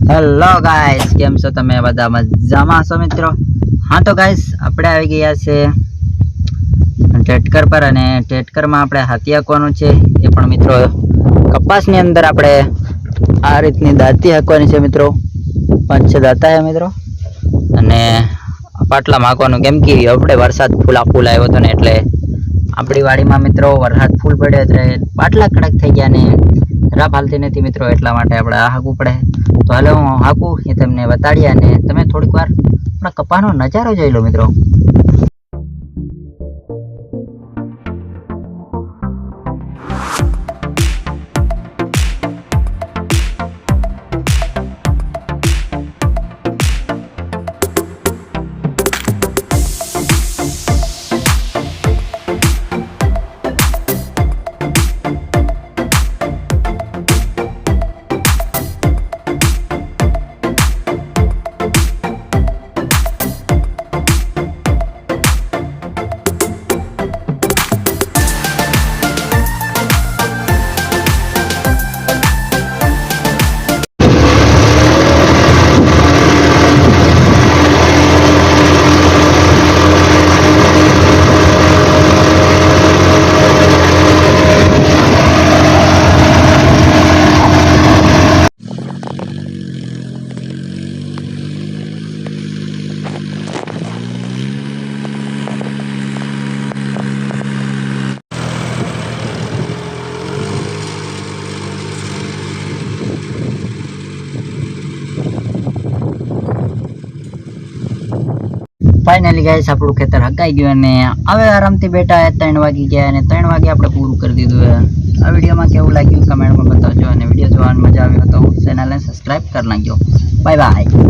Hello guys, કેમ છો તમે? બધા મજામાં છો મિત્રો? હા તો ગાઈસ, આપણે આવી ગયા છે ટેટકર પર અને ટેટકરમાં આપણે હાથી હાંકવાનું છે. એ પણ મિત્રો કપાસની અંદર આપણે આ રીતની દાંતી હાંકવાની છે મિત્રો. 5-6 દાંતા છે મિત્રો. અને પાટલા હાંકવાનું, કેમ કે આપણે વરસાદ ફૂલ આવ્યો હતો ને એટલે આપણી વાડીમાં મિત્રો વરસાદ ફૂલ પડ્યો એટલે પાટલા કડક થઈ ગયા ને રાપ હાલતી નથી મિત્રો. એટલા માટે આપણે આ હાંકવું પડે. તો હાલો હું હાંકું એ તમને બતાડીએ અને તમે થોડીક વાર આપણા કપાસનો નજારો જોઈ લો મિત્રો. ફાઇનલી ગાઈસ, આપણું ખેતર હકાઈ ગયું અને હવે આરામથી બેઠા 3 વાગી ગયા અને 3 વાગે આપણે પૂરું કરી દીધું. આ વિડીયોમાં કેવું લાગ્યું કમેન્ટમાં બતાવજો અને વિડીયો જોવાની મજા આવી તો ચેનલને સબસ્ક્રાઇબ કરી નાખજો. Bye bye.